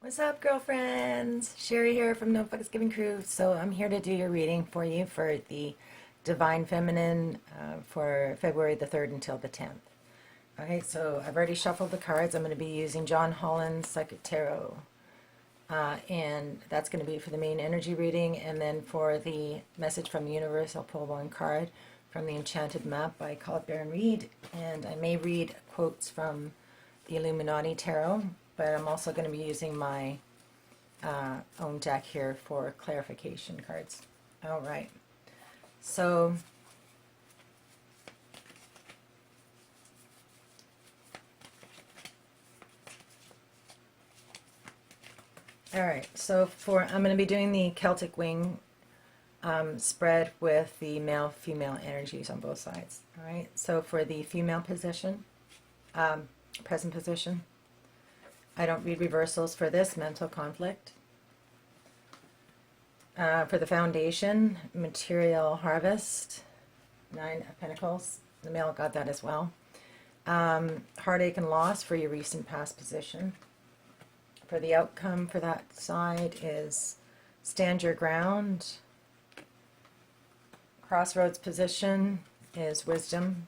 What's up, girlfriends? Sherry here from No Fucks Giving Crew. So I'm here to do your reading for you for the Divine Feminine for February the 3rd until the 10th. Okay, so I've already shuffled the cards. I'm going to be using John Holland's Psychic Tarot. And that's going to be for the main energy reading. And then for the message from the universe, I'll pull one card from the Enchanted Map by Colette Baron Reid. And I may read quotes from the Illuminati Tarot, but I'm also going to be using my own deck here for clarification cards. All right. So I'm going to be doing the Celtic Wing spread with the male-female energies on both sides. All right. So for the female position, present position, I don't read reversals for this mental conflict. For the foundation, material harvest, 9 of Pentacles. The male got that as well. Heartache and loss for your recent past position. For the outcome for that side is stand your ground. Crossroads position is wisdom.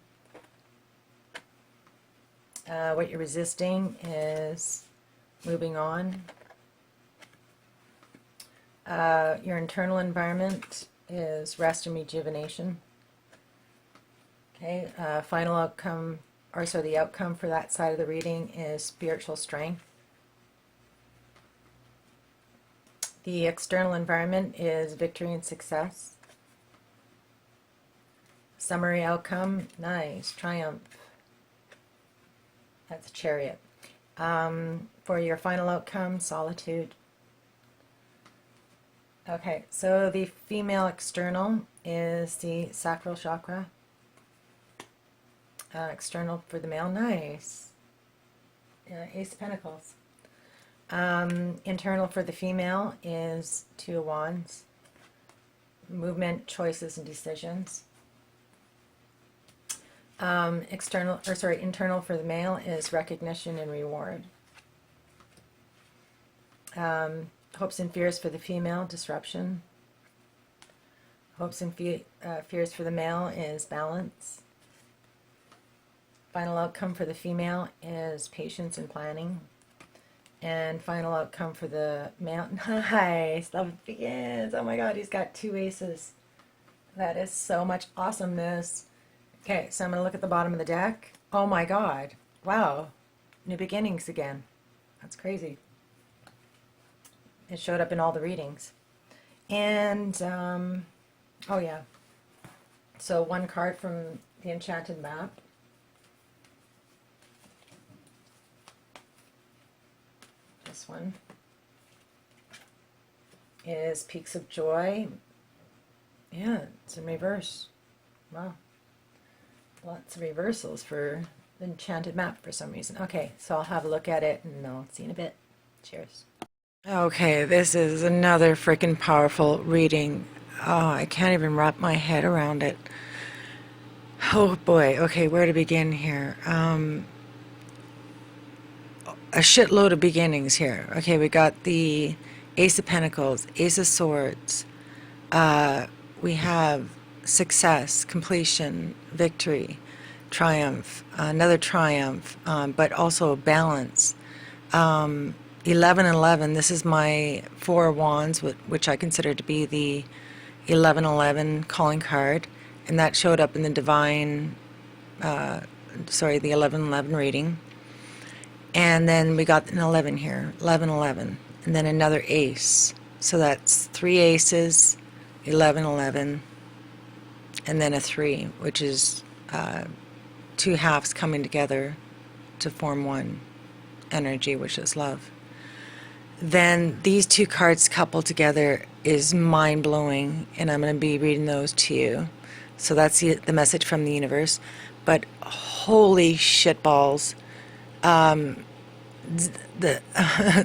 What you're resisting is moving on. Your internal environment is rest and rejuvenation. Okay, final outcome, or so the outcome for that side of the reading is spiritual strength. The external environment is victory and success. Summary outcome, nice, triumph. That's Chariot. For your final outcome, solitude. Okay, so the female external is the sacral chakra. External for the male, nice. Ace of Pentacles. Internal for the female is Two of Wands. Movement, choices, and decisions. Internal for the male is recognition and reward. Hopes and fears for the female, disruption. Hopes and fears for the male is balance. Final outcome for the female is patience and planning. And final outcome for the male, nice, love begins. Oh my God, he's got 2 aces. That is so much awesomeness. Okay, so I'm going to look at the bottom of the deck. Oh my God, wow, new beginnings again. That's crazy. It showed up in all the readings. And, oh yeah. So one card from the Enchanted Map. This one is Peaks of Joy. Yeah, it's in reverse. Wow. Lots of reversals for the Enchanted Map for some reason. Okay, so I'll have a look at it and I'll see you in a bit. Cheers. Okay, this is another freaking powerful reading. Oh, I can't even wrap my head around it. Oh boy, okay, where to begin here? A shitload of beginnings here. Okay, we got the Ace of Pentacles, Ace of Swords. We have success, completion, victory, triumph, another triumph, but also balance. 1111, this is my 4 of Wands, which I consider to be the 1111 calling card, and that showed up in the Divine, the 1111 reading. And then we got an 11 here, 1111, and then another ace. So that's 3 aces, 1111, and then a 3, which is 2 halves coming together to form one energy, which is love. Then these 2 cards coupled together is mind-blowing, and I'm going to be reading those to you. So that's the message from the universe. But holy shitballs, the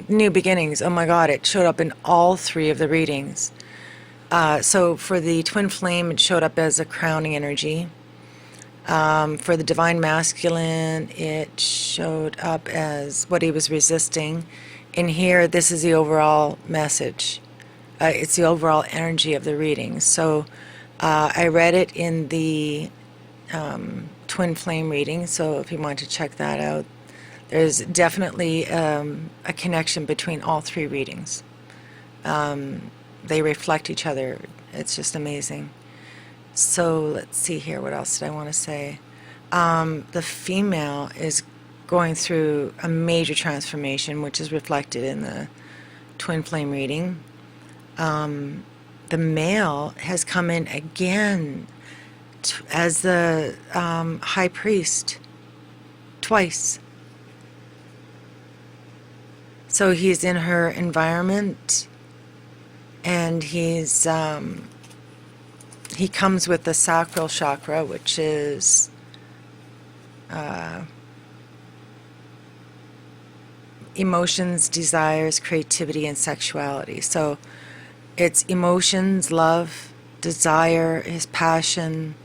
new beginnings, oh my God, it showed up in all 3 of the readings. So for the twin flame, it showed up as a crowning energy. For the divine masculine, it showed up as what he was resisting. In here, this is the overall message. It's the overall energy of the reading. So I read it in the twin flame reading, so if you want to check that out, there's definitely a connection between all three readings. They reflect each other. It's just amazing. So let's see here. What else did I want to say? The female is going through a major transformation, which is reflected in the twin flame reading. The male has come in again as the high priest twice. So he's in her environment, and he comes with the sacral chakra, which is emotions, desires, creativity, and sexuality. So it's emotions, love, desire, his passion.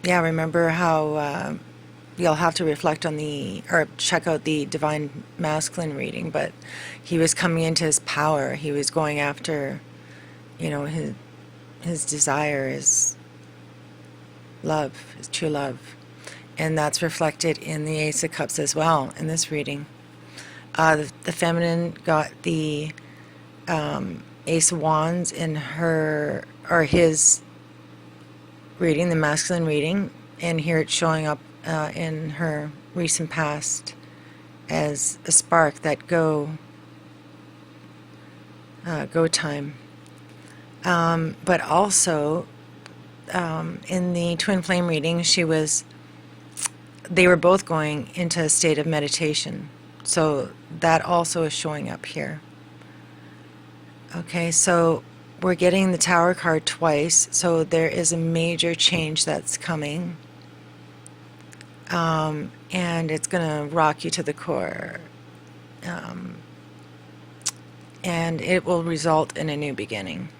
Remember how you'll have to reflect on or check out the divine masculine reading, but he was coming into his power. He was going after, his desire, his love, his true love. And that's reflected in the Ace of Cups as well in this reading. The feminine got the Ace of Wands in his reading, the masculine reading, and here it's showing up in her recent past as a spark, that go time. But also in the twin flame reading, they were both going into a state of meditation. So that also is showing up here. Okay, so we're getting the Tower card twice, so there is a major change that's coming. And it's going to rock you to the core. And it will result in a new beginning.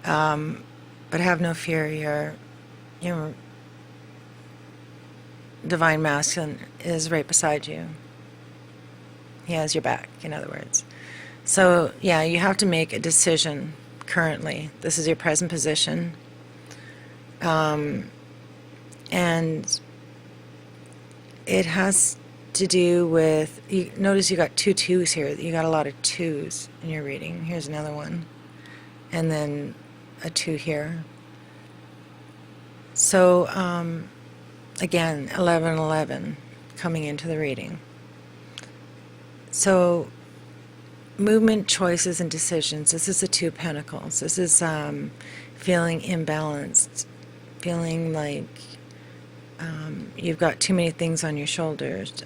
But have no fear, your divine masculine is right beside you. He has your back, in other words. So, yeah, you have to make a decision currently. This is your present position. And it has to do with, notice you got 2 twos here. You got a lot of twos in your reading. Here's another one. And then a 2 here. So, again, 1111 coming into the reading. So, movement, choices, and decisions. This is the 2 of Pentacles. This is feeling imbalanced, feeling like you've got too many things on your shoulders.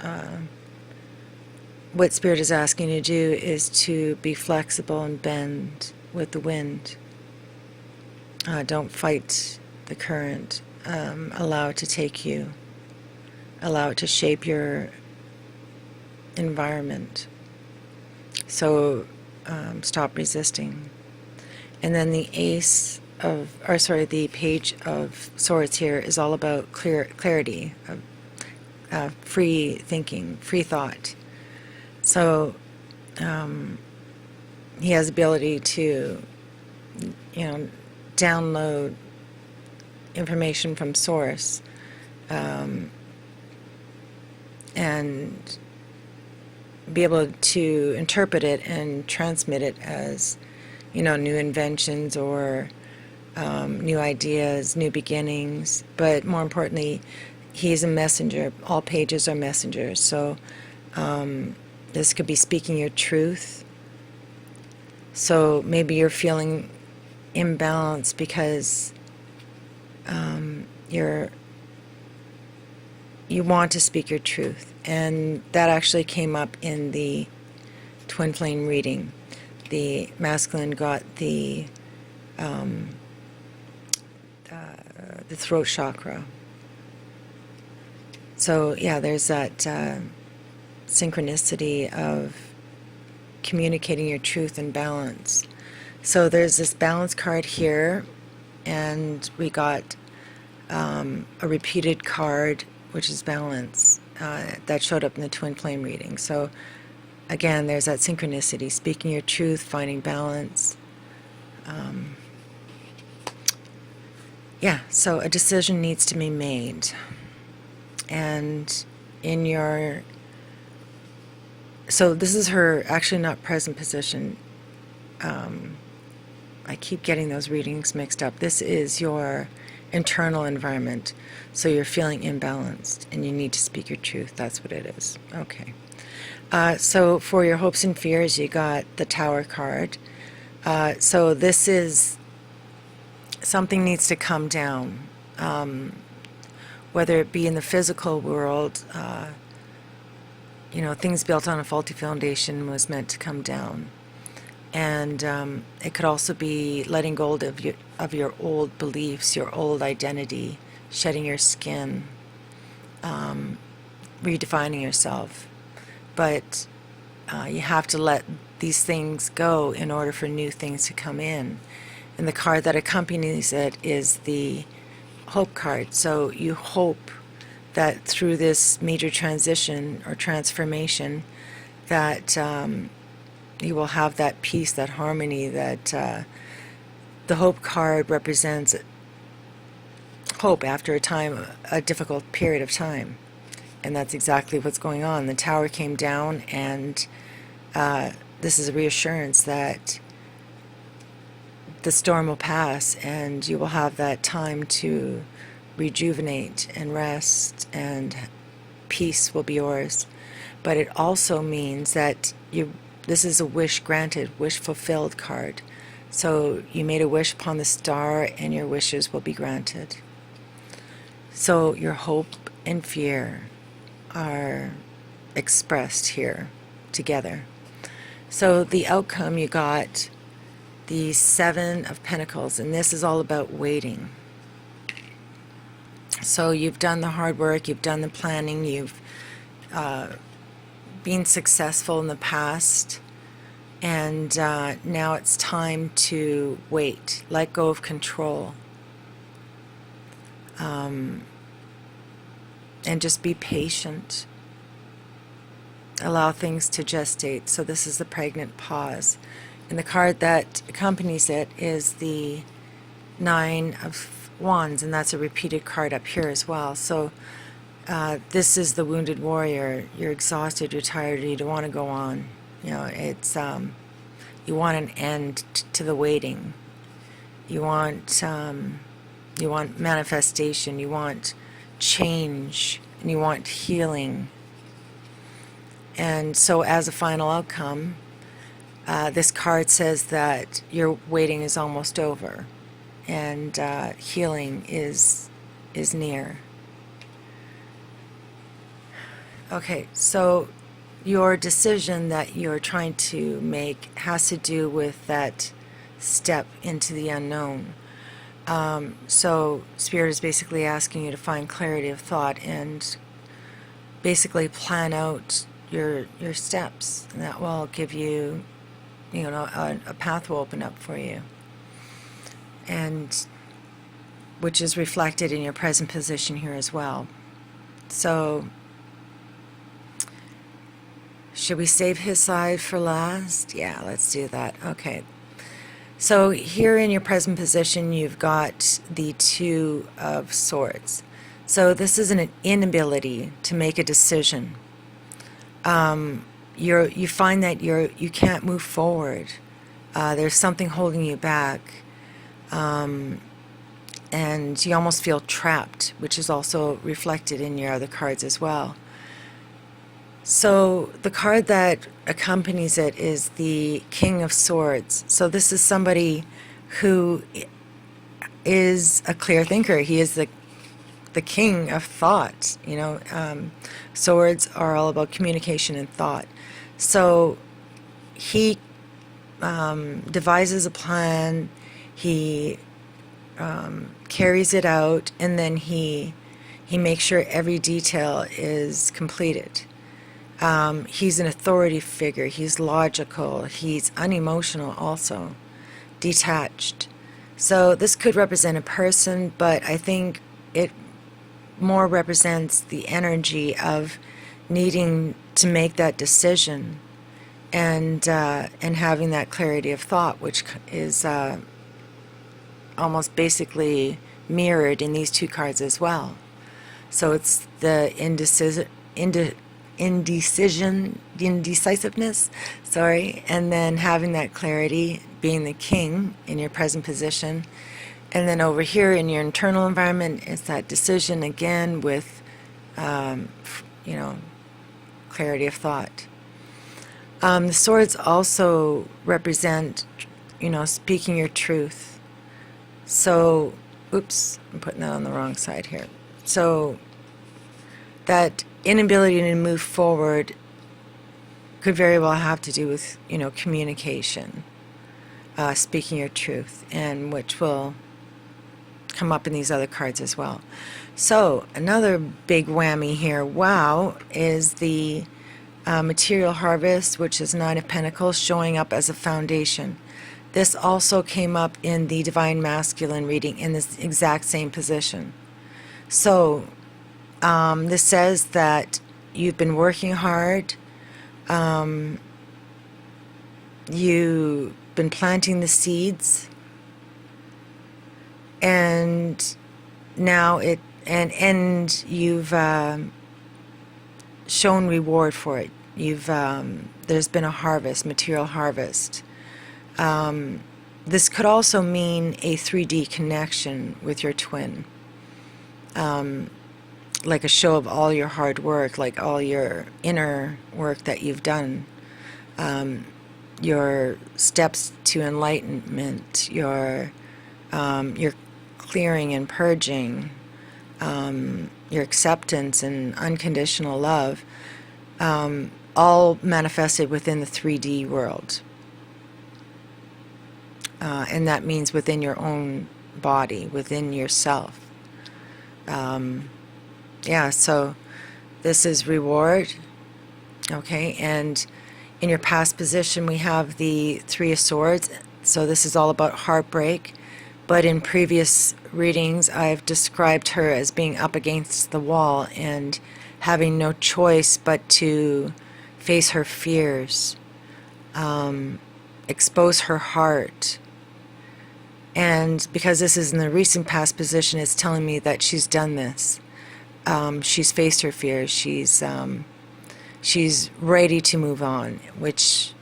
What Spirit is asking you to do is to be flexible and bend with the wind. Don't fight the current. Allow it to take you. Allow it to shape your environment. So stop resisting. And then the the Page of Swords here is all about clarity, free thinking, free thought. So he has the ability to, download information from source, and be able to interpret it and transmit it as, new inventions or new ideas, new beginnings. But more importantly, he's a messenger. All pages are messengers. So this could be speaking your truth. So maybe you're feeling imbalanced because you want to speak your truth. And that actually came up in the twin flame reading. The masculine got the throat chakra. So yeah, there's that synchronicity of communicating your truth and balance. So there's this balance card here, and we got a repeated card, which is balance. that showed up in the twin flame reading. So again, there's that synchronicity, speaking your truth, finding balance. Yeah, so a decision needs to be made. And in your, so this is her actually not present position. I keep getting those readings mixed up. This is your internal environment. So you're feeling imbalanced and you need to speak your truth. That's what it is. Okay. So for your hopes and fears, you got the Tower card. So this is something needs to come down, whether it be in the physical world. Things built on a faulty foundation was meant to come down. And it could also be letting go of your old beliefs, your old identity, shedding your skin, redefining yourself. But you have to let these things go in order for new things to come in. And the card that accompanies it is the Hope card. So you hope that through this major transition or transformation that you will have that peace, that harmony, that the Hope card represents hope after a difficult period of time. And that's exactly what's going on. The Tower came down, and this is a reassurance that the storm will pass and you will have that time to rejuvenate and rest, and peace will be yours. But it also means that this is a wish granted, wish fulfilled card. So you made a wish upon the star and your wishes will be granted. So your hope and fear are expressed here together. So the outcome, you got the Seven of Pentacles, and this is all about waiting. So you've done the hard work, you've done the planning, you've been successful in the past, and now it's time to wait, let go of control, and just be patient. Allow things to gestate. So this is the pregnant pause. And the card that accompanies it is the Nine of Wands, and that's a repeated card up here as well. So this is the wounded warrior. You're exhausted, you're tired, you don't want to go on. It's you want an end to the waiting. You want manifestation. You want change, and you want healing. And so, as a final outcome, this card says that your waiting is almost over, and healing is near. Okay, so your decision that you're trying to make has to do with that step into the unknown. So Spirit is basically asking you to find clarity of thought and basically plan out your steps, and that will give you, a path will open up for you, and which is reflected in your present position here as well. So should we save his side for last? Yeah, let's do that. Okay. So here in your present position, you've got the Two of Swords. So this is an inability to make a decision. You find that you can't move forward. There's something holding you back. And you almost feel trapped, which is also reflected in your other cards as well. So the card that accompanies it is the King of Swords. So this is somebody who is a clear thinker. He is the king of thought. Swords are all about communication and thought. So he devises a plan, he carries it out, and then he makes sure every detail is completed. He's an authority figure. He's logical. He's unemotional also, detached. So this could represent a person, but I think it more represents the energy of needing to make that decision, and having that clarity of thought, which is almost basically mirrored in these two cards as well. So it's the indecisiveness, sorry, and then having that clarity, being the king in your present position. And then over here in your internal environment, it's that decision again with, you know, clarity of thought. The swords also represent, you know, speaking your truth. So, oops, I'm putting that on the wrong side here. So that inability to move forward could very well have to do with, you know, communication, speaking your truth, and which will come up in these other cards as well. So another big whammy here, wow, is the material harvest, which is Nine of Pentacles, showing up as a foundation. This also came up in the Divine Masculine reading in this exact same position. So this says that you've been working hard, you've been planting the seeds, and now you've shown reward for it. There's been a harvest, material harvest. This could also mean a 3D connection with your twin, like a show of all your hard work, like all your inner work that you've done, your steps to enlightenment, your clearing and purging, your acceptance and unconditional love, all manifested within the 3D world. And that means within your own body, within yourself. Yeah, so this is reward, okay? And in your past position, we have the Three of Swords. So this is all about heartbreak. But in previous readings, I've described her as being up against the wall and having no choice but to face her fears, expose her heart. And because this is in the recent past position, it's telling me that she's done this. She's faced her fears. She's ready to move on, which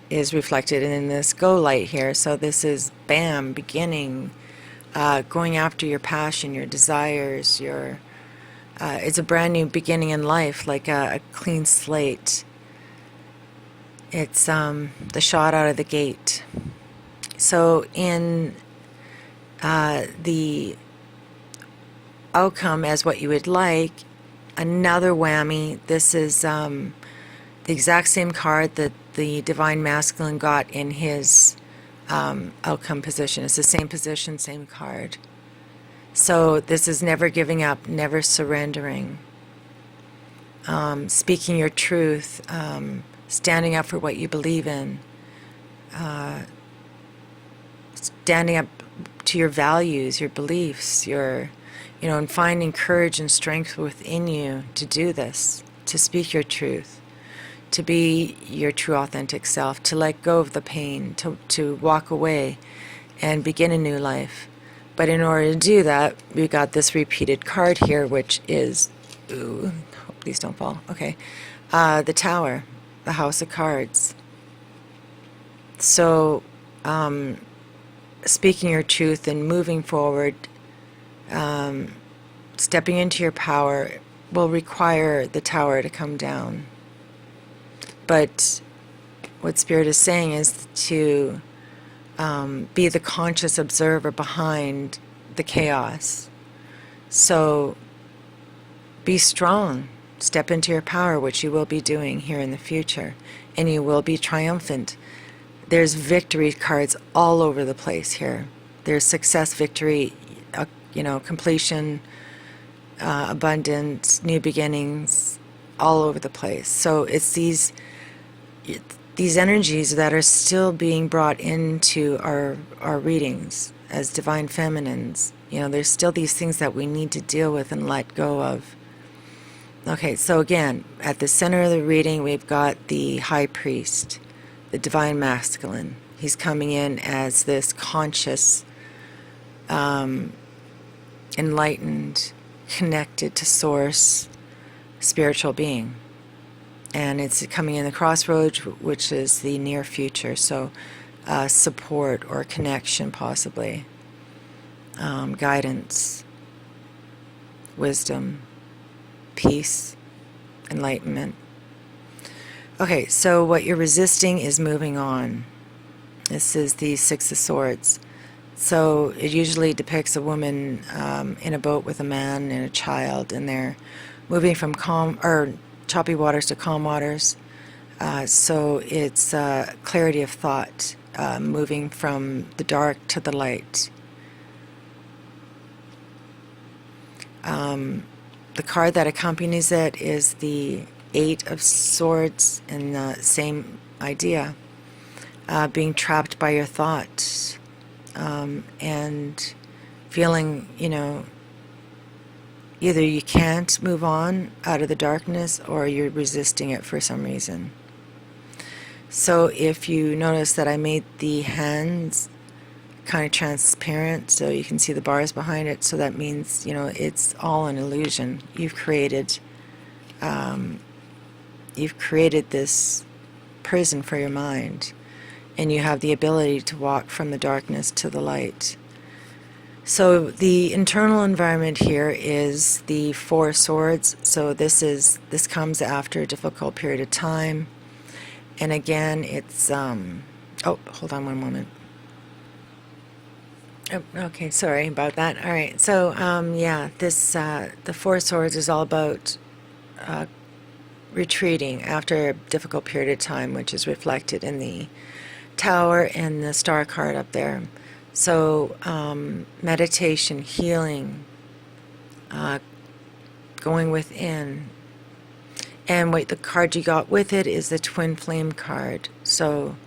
is reflected in this go light here. So this is, bam, beginning, going after your passion, your desires, it's a brand new beginning in life, like a clean slate. It's the shot out of the gate. So in the outcome as what you would like, another whammy. This is the exact same card that the Divine Masculine got in his outcome position. It's the same position, same card. So this is never giving up, never surrendering, speaking your truth, standing up for what you believe in, standing up to your values, your beliefs, and finding courage and strength within you to do this, to speak your truth, to be your true authentic self, to let go of the pain, to walk away and begin a new life. But in order to do that, we got this repeated card here, which is, ooh, please don't fall, okay, the Tower, the House of Cards. So, speaking your truth and moving forward, stepping into your power will require the tower to come down. But what Spirit is saying is to be the conscious observer behind the chaos. So be strong, step into your power, which you will be doing here in the future, and you will be triumphant. There's victory cards all over the place here. There's success, victory, completion, abundance, new beginnings, all over the place. So it's these energies that are still being brought into our readings as divine feminines, You know, there's still these things that we need to deal with and let go of. Okay, so again, at the center of the reading, we've got the high priest, the divine masculine. He's coming in as this conscious, enlightened, connected to source spiritual being. And it's coming in the crossroads, which is the near future. So support or connection, possibly. Guidance, wisdom, peace, enlightenment. Okay, so what you're resisting is moving on. This is the Six of Swords. So it usually depicts a woman in a boat with a man and a child, and they're moving from calm or choppy waters to calm waters. So it's clarity of thought, moving from the dark to the light. The card that accompanies it is the Eight of Swords, and the same idea, being trapped by your thoughts, and feeling, you know, either you can't move on out of the darkness or you're resisting it for some reason. So if you notice that I made the hands kind of transparent so you can see the bars behind it, so that means, you know, it's all an illusion. You've created this prison for your mind, and you have the ability to walk from the darkness to the light. So the internal environment here is the Four Swords. So this comes after a difficult period of time, and again it's oh, hold on one moment. Oh, okay, sorry about that. All right, so yeah, this the Four Swords is all about retreating after a difficult period of time, which is reflected in the Tower and the Star card up there. So meditation, healing, going within. And what the card you got with it is the Twin Flame card. So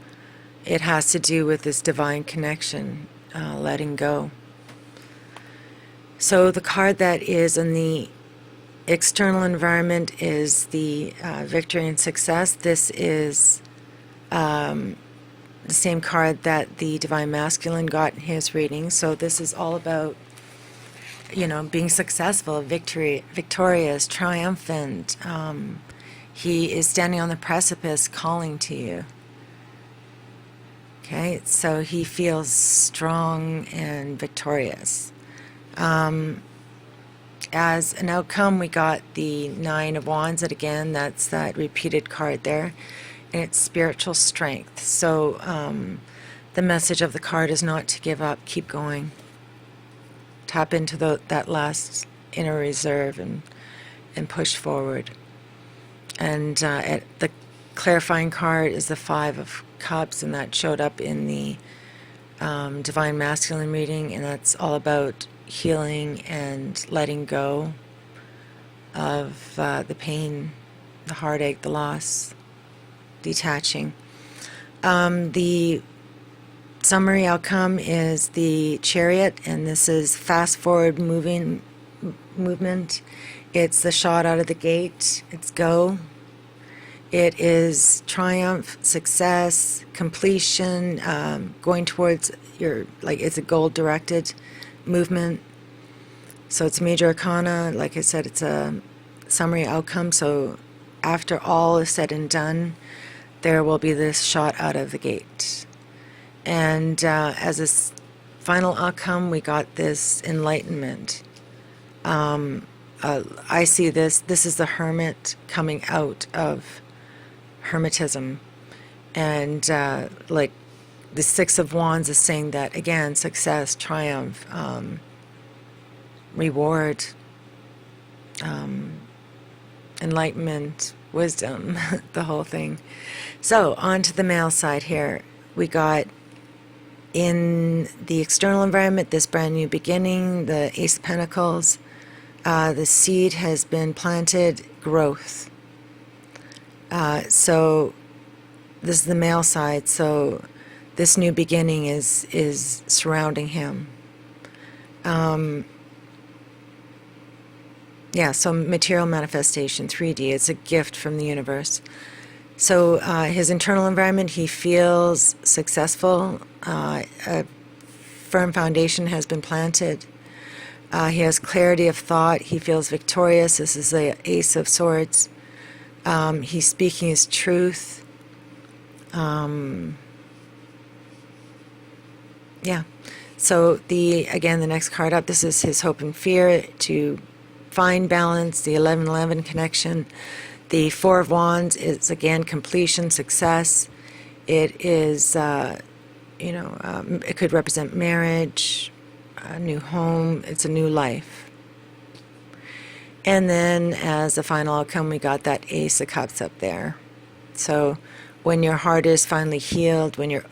it has to do with this divine connection, letting go. So the card that is in the external environment is the victory and success. This is the same card that the Divine Masculine got in his reading. So this is all about, you know, being successful, victorious, triumphant. He is standing on the precipice calling to you. Okay, so he feels strong and victorious. As an outcome, we got the Nine of Wands, and again, that's that repeated card there, and it's spiritual strength. So the message of the card is not to give up, keep going. Tap into that last inner reserve and push forward. And the clarifying card is the Five of Cups, and that showed up in the Divine Masculine reading, and that's all about healing and letting go of the pain, the heartache, the loss, detaching. The summary outcome is the Chariot, and this is fast forward movement. It's the shot out of the gate. It's go. It is triumph, success, completion, going towards your, like, it's a goal-directed movement. So it's major arcana. Like I said, it's a summary outcome. So after all is said and done, there will be this shot out of the gate. And as a final outcome, we got this enlightenment. I see this is the hermit coming out of hermetism. And like the Six of Wands is saying that, again, success, triumph, reward, enlightenment, wisdom, the whole thing. So on to the male side here. We got in the external environment this brand new beginning, the Ace of Pentacles. The seed has been planted, growth. So this is the male side. So this new beginning is surrounding him. Yeah, so material manifestation, 3D, it's a gift from the universe. So his internal environment, he feels successful. A firm foundation has been planted. He has clarity of thought. He feels victorious. This is the Ace of Swords. He's speaking his truth. Yeah. So the next card up, this is his hope and fear to find balance, the 11-11 connection. The Four of Wands is again completion, success. It is, it could represent marriage, a new home. It's a new life. And then as a final outcome, we got that Ace of Cups up there. So when your heart is finally healed, when your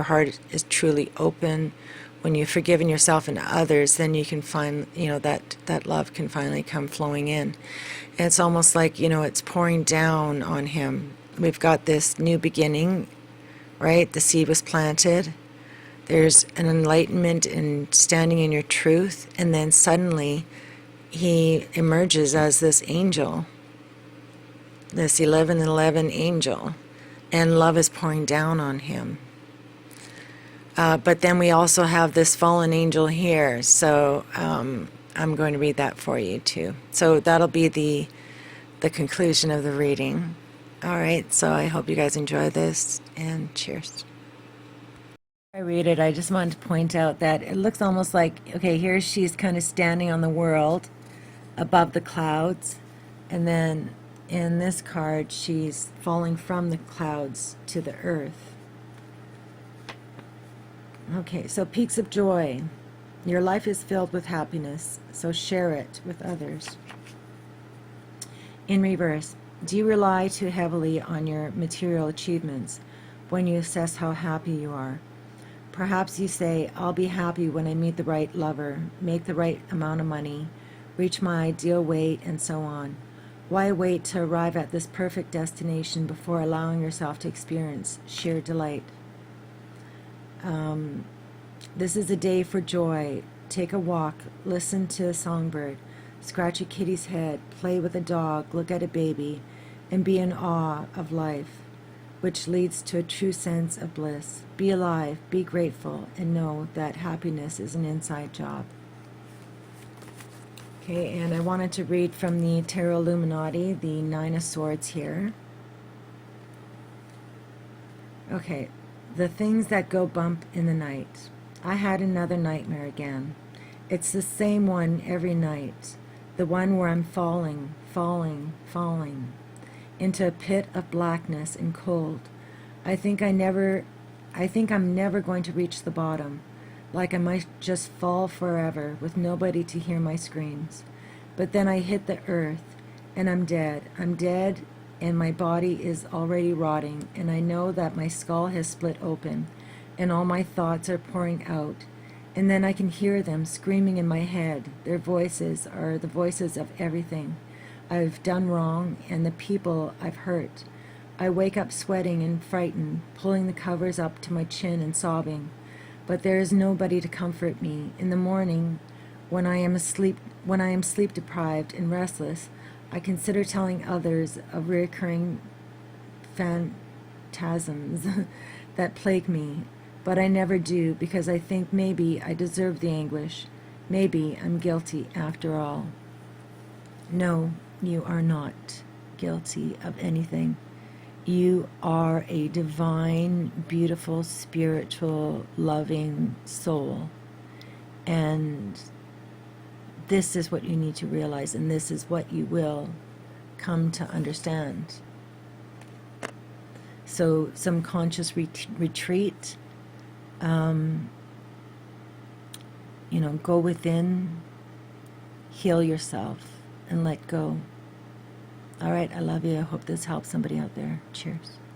heart is truly open, when you've forgiven yourself and others, then you can find, that love can finally come flowing in. And it's almost like, it's pouring down on him. We've got this new beginning, right? The seed was planted. There's an enlightenment in standing in your truth. And then suddenly he emerges as this angel, this 11-11 angel. And love is pouring down on him. But then we also have this fallen angel here, so I'm going to read that for you too. So that'll be the conclusion of the reading. All right, so I hope you guys enjoy this, and cheers. I read it, I just wanted to point out that it looks almost like, okay, here she's kind of standing on the world above the clouds, and then in this card she's falling from the clouds to the earth. Okay, so peaks of joy. Your life is filled with happiness, so share it with others. In reverse, do you rely too heavily on your material achievements when you assess how happy you are? Perhaps you say, I'll be happy when I meet the right lover, make the right amount of money, reach my ideal weight, and so on. Why wait to arrive at this perfect destination before allowing yourself to experience sheer delight? This is a day for joy. Take a walk, listen to a songbird, scratch a kitty's head, play with a dog, look at a baby, and be in awe of life, which leads to a true sense of bliss. Be alive, be grateful, and know that happiness is an inside job. Okay, and I wanted to read from the Tarot Illuminati, the Nine of Swords here. Okay. The things that go bump in the night. I had another nightmare again. It's the same one every night. The one where I'm falling, falling, falling into a pit of blackness and cold. I think I'm never going to reach the bottom. Like I might just fall forever with nobody to hear my screams. But then I hit the earth and I'm dead. I'm dead. And my body is already rotting, and I know that my skull has split open, and all my thoughts are pouring out, and then I can hear them screaming in my head. Their voices are the voices of everything I've done wrong and the people I've hurt. I wake up sweating and frightened, pulling the covers up to my chin and sobbing, but there is nobody to comfort me. In the morning, when I am sleep deprived and restless, I consider telling others of recurring phantasms that plague me, but I never do because I think maybe I deserve the anguish. Maybe I'm guilty after all. No, you are not guilty of anything. You are a divine, beautiful, spiritual, loving soul. And this is what you need to realize, and this is what you will come to understand. So some conscious retreat, go within, heal yourself, and let go. All right, I love you. I hope this helps somebody out there. Cheers.